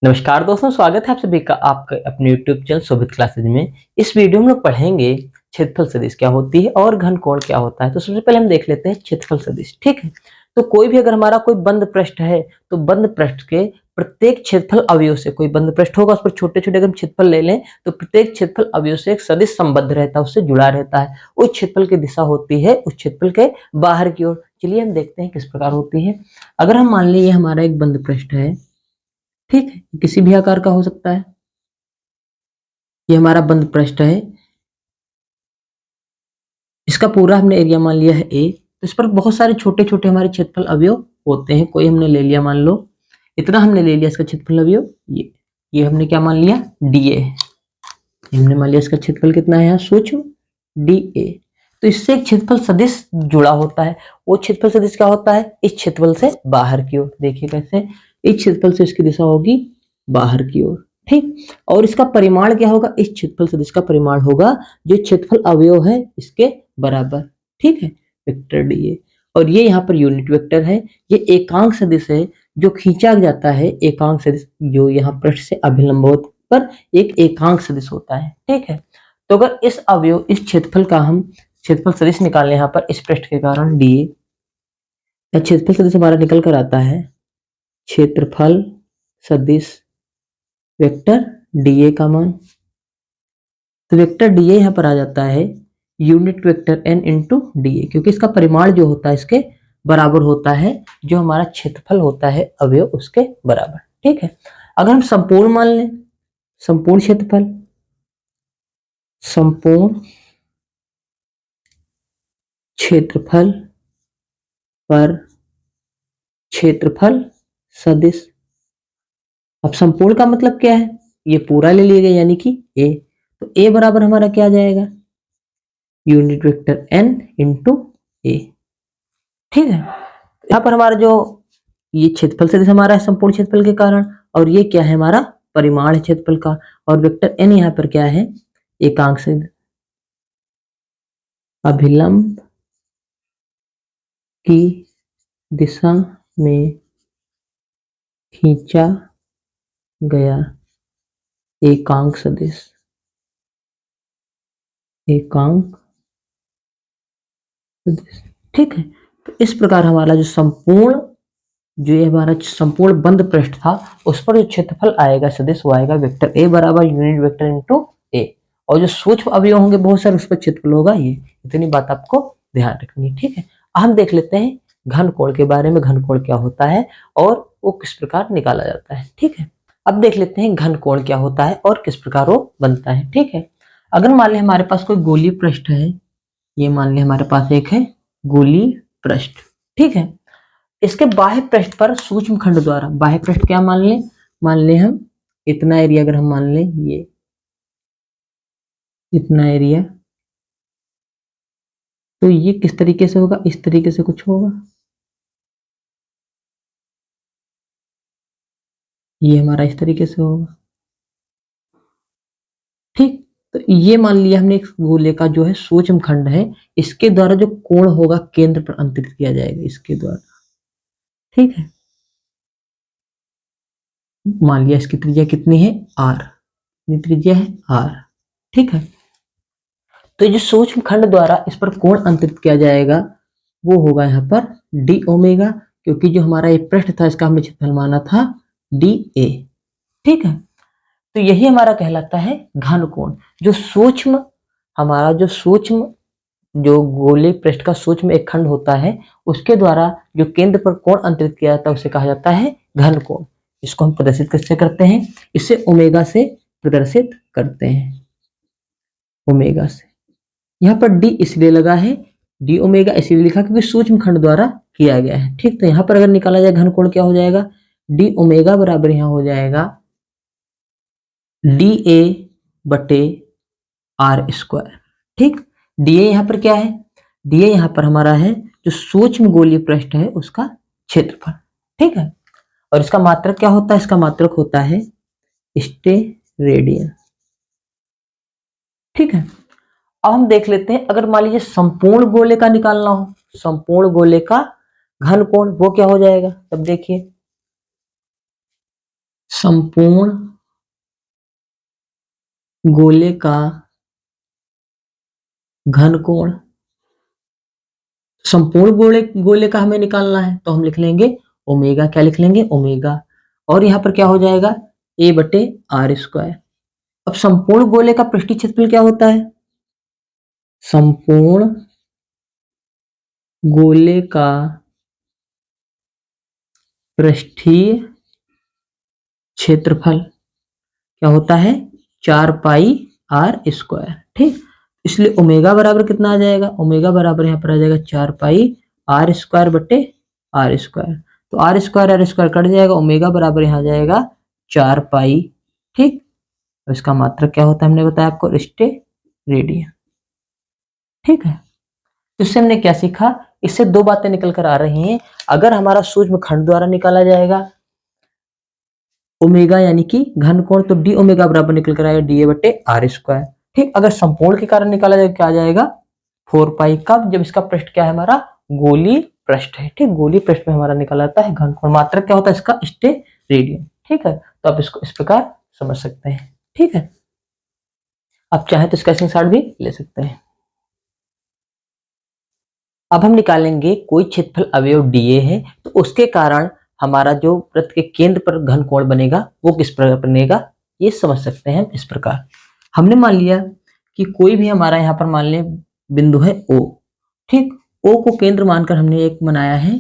नमस्कार दोस्तों, स्वागत है आप सभी का आपके अपने यूट्यूब चैनल शोभित क्लासेज में। इस वीडियो में हम लोग पढ़ेंगे क्षेत्रफल सदिश क्या होती है और घनकोण क्या होता है। तो सबसे पहले हम देख लेते हैं क्षेत्रफल सदिश। ठीक है, तो कोई भी अगर हमारा कोई बंद पृष्ठ है तो बंद पृष्ठ के प्रत्येक क्षेत्रफल अवयव से, कोई बंद पृष्ठ होगा उस पर छोटे छोटे अगर हम क्षेत्रफल ले लें तो प्रत्येक क्षेत्रफल अवयव से एक सदिश संबद्ध रहता है, उससे जुड़ा रहता है। उस क्षेत्रफल की दिशा होती है उस क्षेत्रफल के बाहर की ओर। चलिए हम देखते हैं किस प्रकार होती है। अगर हम मान लीजिए हमारा एक बंद पृष्ठ है, ठीक है, किसी भी आकार का हो सकता है। ये हमारा बंद पृष्ठ है, इसका पूरा हमने एरिया मान लिया है ए। तो इस पर बहुत सारे छोटे छोटे हमारे क्षेत्रफल अवयव होते हैं। कोई हमने ले लिया, मान लो इतना हमने ले लिया इसका क्षेत्रफल अवयव, ये हमने क्या मान लिया, डी ए। हमने मान लिया इसका क्षेत्रफल कितना है यहाँ, सूक्ष्म डी ए। तो इससे एक क्षेत्रफल सदिश जुड़ा होता है। वो क्षेत्रफल सदिश क्या होता है, इस क्षेत्रफल से बाहर की ओर। देखिए कैसे, इस क्षेत्रफल से इसकी दिशा होगी बाहर की ओर। ठीक, और इसका परिमाण क्या होगा, इस क्षेत्रफल सदिश का परिमाण होगा जो क्षेत्रफल अवयव है इसके बराबर। ठीक है, वेक्टर डी ए। और ये यहाँ पर यूनिट वेक्टर है। ये एकांक सदिश है जो खींचा जाता है, एकांक सदिश जो यहाँ पृष्ठ से अभिलंब पर एक एकांक सदिश होता है। ठीक है, तो अगर इस अवयव इस क्षेत्रफल का हम क्षेत्रफल सदिश निकालने यहाँ पर इस पृष्ठ के कारण डी या क्षेत्रफल सदिश हमारा निकल कर आता है क्षेत्रफल सदिश वेक्टर डी का मान। तो वेक्टर डी यहाँ पर आ जाता है unit vector n into d, क्योंकि इसका परिमाण जो होता है इसके बराबर होता है जो हमारा क्षेत्रफल होता है अवयव उसके बराबर। ठीक है, अगर हम संपूर्ण मान लें, संपूर्ण क्षेत्रफल, संपूर्ण क्षेत्रफल पर क्षेत्रफल सदिश। अब संपूर्ण का मतलब क्या है, ये पूरा ले लिया गया यानी कि ए। तो ए बराबर हमारा क्या आ जाएगा, यूनिट वेक्टर एन इंटू ए। ठीक है, यहाँ पर हमारा जो ये क्षेत्रफल सदिश हमारा है संपूर्ण क्षेत्रफल के कारण, और ये क्या है हमारा परिमाण है क्षेत्रफल का। और वेक्टर एन यहाँ पर क्या है, एकांक सदिश अभिलंब की दिशा में खींचा गया एकांक सदिश, एकांक सदिश। ठीक है, तो इस प्रकार हमारा जो संपूर्ण, जो ये हमारा संपूर्ण बंद पृष्ठ था उस पर जो क्षेत्रफल आएगा सदिश वो आएगा वेक्टर ए बराबर यूनिट वेक्टर इंटू ए। और जो सूक्ष्म अवयव होंगे बहुत सारे उस पर क्षेत्रफल होगा ये। इतनी बात आपको ध्यान रखनी है। ठीक है, हम देख लेते हैं घनकोण के बारे में, घनकोण क्या होता है और वो किस प्रकार निकाला जाता है। ठीक है, अब देख लेते हैं घनकोण क्या होता है और किस प्रकार वो बनता है। ठीक है, अगर मान लें हमारे पास कोई गोलीय पृष्ठ है, ये मान लें हमारे पास एक है गोलीय पृष्ठ। ठीक है, इसके बाह्य पृष्ठ पर सूक्ष्म खंड द्वारा, बाह्य पृष्ठ क्या मान लें हम इतना एरिया, अगर हम मान लें ये इतना एरिया, तो ये किस तरीके से होगा, इस तरीके से कुछ होगा। ये हमारा इस तरीके से होगा। ठीक, तो ये मान लिया हमने एक गोले का जो है सूक्ष्म खंड है, इसके द्वारा जो कोण होगा केंद्र पर अंतरित किया जाएगा इसके द्वारा। ठीक है, मान लिया इसकी त्रिज्या कितनी है, आर, त्रिज्या है आर। ठीक है, तो जो सूक्ष्म खंड द्वारा इस पर कोण अंतरित किया जाएगा वो होगा यहाँ पर डी ओमेगा, क्योंकि जो हमारा ये पृष्ठ था इसका हमने क्षेत्रफल माना था डी ए। ठीक है, तो यही हमारा कहलाता है घन कोण। जो सूक्ष्म, हमारा जो सूक्ष्म, जो गोले पृष्ठ का सूक्ष्म एक खंड होता है उसके द्वारा जो केंद्र पर कोण अंतरित किया जाता है उसे कहा जाता है घन कोण। इसको हम प्रदर्शित कैसे करते हैं, इसे ओमेगा से प्रदर्शित करते हैं, ओमेगा से। यहाँ पर डी इसलिए लगा है, डी ओमेगा इसलिए लिखा क्योंकि सूक्ष्म खंड द्वारा किया गया है। ठीक, तो यहाँ पर अगर निकाला जाए घनकोण क्या हो जाएगा, डी ओमेगा बराबर यहाँ हो जाएगा डी ए बटे आर स्क्वायर। ठीक, डी ए यहाँ पर क्या है, डी ए यहाँ पर हमारा है जो सूक्ष्म गोलीय पृष्ठ है उसका क्षेत्रफल। ठीक है, और इसका मात्रक क्या होता है, इसका मात्रक होता है स्टेरेडियन। ठीक है, अब हम देख लेते हैं अगर मान लीजिए संपूर्ण गोले का निकालना हो, संपूर्ण गोले का घन कोण वो क्या हो जाएगा, तब देखिए संपूर्ण गोले का घनकोण, संपूर्ण गोले गोले का हमें निकालना है तो हम लिख लेंगे ओमेगा, क्या लिख लेंगे ओमेगा, और यहाँ पर क्या हो जाएगा a बटे आर स्क्वायर। अब संपूर्ण गोले का पृष्ठीय क्षेत्रफल क्या होता है, संपूर्ण गोले का पृष्ठीय क्षेत्रफल क्या होता है 4 पाई आर स्क्वायर, ठीक। इसलिए ओमेगा बराबर कितना आ जाएगा, ओमेगा बराबर यहाँ पर आ जाएगा 4 पाई आर स्क्वायर बटे आर स्क्वायर, तो आर स्क्वायर कट जाएगा, ओमेगा बराबर यहाँ आ जाएगा 4 पाई, ठीक। तो इसका मात्रक क्या होता है हमने बताया आपको, रिश्ते रेडियन, ठीक है। तो इससे हमने क्या सीखा, इससे दो बातें निकल कर आ रही हैं। अगर हमारा सूक्ष्म खंड द्वारा निकाला जाएगा ओमेगा यानी कि घन कोण, तो डी ओमेगा बराबर निकल कर आएगा डी ए बटे आर स्क्वायर, ठीक। अगर संपूर्ण के कारण निकाला जाएगा क्या आ जाएगा 4 पाई, कब, जब इसका पृष्ठ क्या है हमारा गोली पृष्ठ है, ठीक। गोली पृष्ठ में हमारा निकाला जाता है घन कोण, मात्रक क्या होता है इसका स्टे रेडियन, ठीक है। तो आप इसको इस प्रकार समझ सकते हैं, ठीक है। आप चाहें तो इसका स्क्रीनशॉट भी ले सकते हैं। अब हम निकालेंगे कोई क्षेत्रफल अवयव डीए है तो उसके कारण हमारा जो वृत्त के केंद्र पर घन कोण बनेगा वो किस प्रकार बनेगा, ये समझ सकते हैं इस प्रकार। हमने मान लिया कि कोई भी हमारा यहाँ पर मान ले बिंदु है ओ, ठीक। ओ को केंद्र मानकर हमने एक बनाया है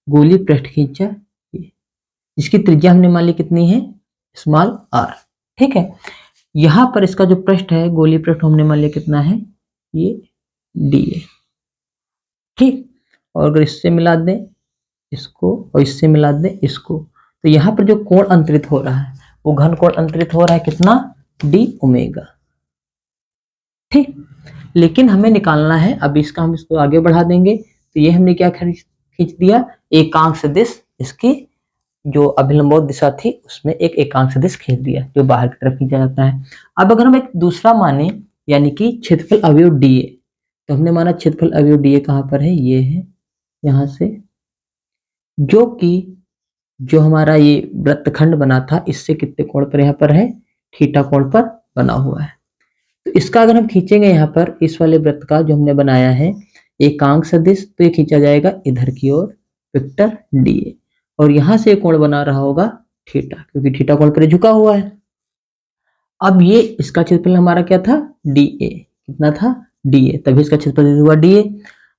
गोली पृष्ठ खींचा, जिसकी त्रिज्या हमने मान ली कितनी है स्मॉल आर, ठीक है। यहाँ पर इसका जो पृष्ठ है गोली पृष्ठ हमने मान लिया कितना है ये डी ए, ठीक। और अगर इससे मिला दें इसको और इससे मिला दें इसको, तो यहाँ पर जो कोण अंतरित हो रहा है वो घन कोण अंतरित हो रहा है कितना डी ओमेगा, ठीक। लेकिन हमें निकालना है, अभी इसका हम इसको आगे बढ़ा देंगे, तो ये हमने क्या खींच दिया एकांक सदिश, इसकी जो अभिलंबोत दिशा थी उसमें एक एकांक सदिश खींच दिया जो बाहर की तरफ खींचा जाता है। अब अगर हम एक दूसरा माने यानी कि क्षेत्रफल अवयव डीए, तो हमने माना क्षेत्रफल अवयव डीए कहाँ पर है, ये है यहाँ से, जो कि जो हमारा ये वृत्तखंड बना था इससे कितने कोण पर यहाँ पर है थीटा कोण पर बना हुआ है। तो इसका अगर हम खींचेंगे यहाँ पर इस वाले वृत्त का जो हमने बनाया है एकांक सदिश, तो ये खींचा जाएगा इधर की ओर वेक्टर डीए, और यहाँ से कोण बना रहा होगा थीटा, क्योंकि थीटा कोण पर झुका हुआ है। अब ये इसका क्षेत्रफल हमारा क्या था डी ए, कितना था डी ए, तभी इसका क्षेत्रफल हुआ डी ए।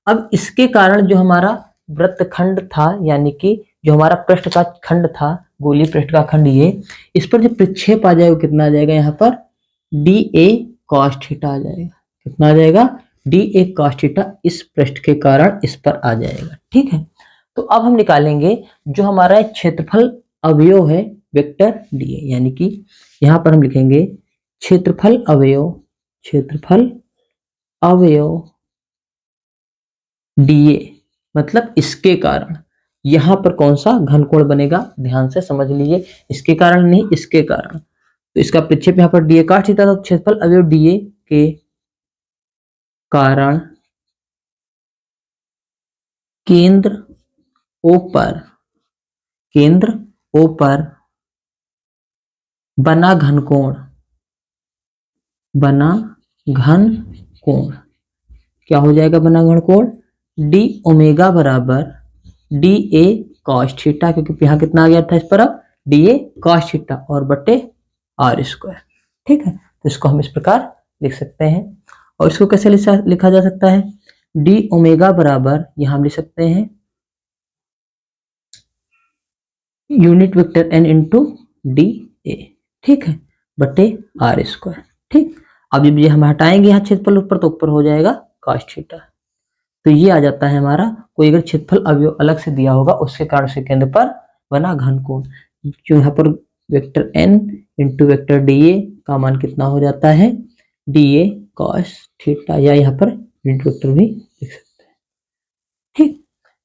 अब इसके कारण जो हमारा वृत्तखंड था यानी कि जो हमारा पृष्ठ का खंड था गोली पृष्ठ का खंड, ये इस पर जो प्रक्षेप आ जाएगा कितना आ जाएगा यहाँ पर डी ए कॉस थीटा आ जाएगा, कितना आ जाएगा डी ए कॉस थीटा, इस पृष्ठ के कारण इस पर आ जाएगा, ठीक है। तो अब हम निकालेंगे जो हमारा क्षेत्रफल अवयव है वेक्टर डी ए, यानी कि यहाँ पर हम लिखेंगे क्षेत्रफल अवयव, क्षेत्रफल अवयव डीए, मतलब इसके कारण यहाँ पर कौन सा घन कोण बनेगा, ध्यान से समझ लीजिए, इसके कारण नहीं इसके कारण। तो इसका प्रक्षेप यहाँ पर डीए काट थीटा, तो क्षेत्रफल अवयव डीए के कारण केंद्र ओ पर, केंद्र ओ पर बना घन कोण, बना घन कोण क्या हो जाएगा बना घन कोण डी ओमेगा बराबर डी ए कॉस थीटा, क्योंकि यहाँ कितना आ गया था इस पर अब डी ए कॉस थीटा और बटे आर स्क्वायर, ठीक है। तो इसको हम इस प्रकार लिख सकते हैं, और इसको कैसे लिखा जा सकता है डी ओमेगा बराबर यहाँ हम लिख सकते हैं unit vector n into d a, ठीक है, बटे आर स्क्वायर, ठीक। अब जब ये हम हटाएंगे यहाँ क्षेत्रफल ऊपर, तो ऊपर हो जाएगा कॉस थीटा, तो ये आ जाता है हमारा कोई अगर क्षेत्रफल अवयव अलग से दिया होगा उसके कारण से केंद्र पर बना घन कोण, जो यहाँ पर vector n into vector D A का मान कितना हो जाता है डी ए कॉस थीटा, या यहाँ पर यूनिट वेक्टर भी लिख सकते हैं, ठीक।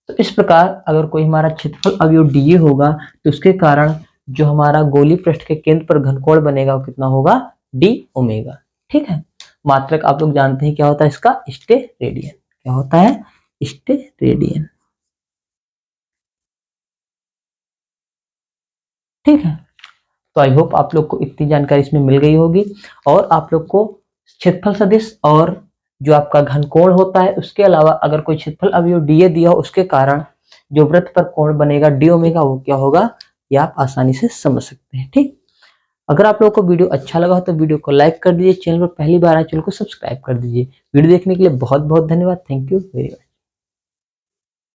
तो इस प्रकार अगर कोई हमारा क्षेत्रफल अवयव डी ए होगा तो उसके कारण जो हमारा गोली पृष्ठ के केंद्र पर घनकोण बनेगा वो कितना होगा डी ओमेगा, ठीक है। मात्रक आप लोग जानते हैं क्या होता है इसका स्टे रेडियन, क्या होता है स्टे रेडियन, ठीक है। तो आई होप आप लोग को इतनी जानकारी इसमें मिल गई होगी और आप लोग को क्षेत्रफल सदिश और जो आपका घनकोण होता है उसके अलावा अगर कोई क्षेत्रफल अवयव डीए दिया हो उसके कारण जो वृत्त पर कोण बनेगा डी ओमेगा वो क्या होगा ये आप आसानी से समझ सकते हैं। ठीक, अगर आप लोगों को वीडियो अच्छा लगा हो तो वीडियो को लाइक कर दीजिए, चैनल पर पहली बार आए चैनल को सब्सक्राइब कर दीजिए। वीडियो देखने के लिए बहुत बहुत धन्यवाद। Thank you very much.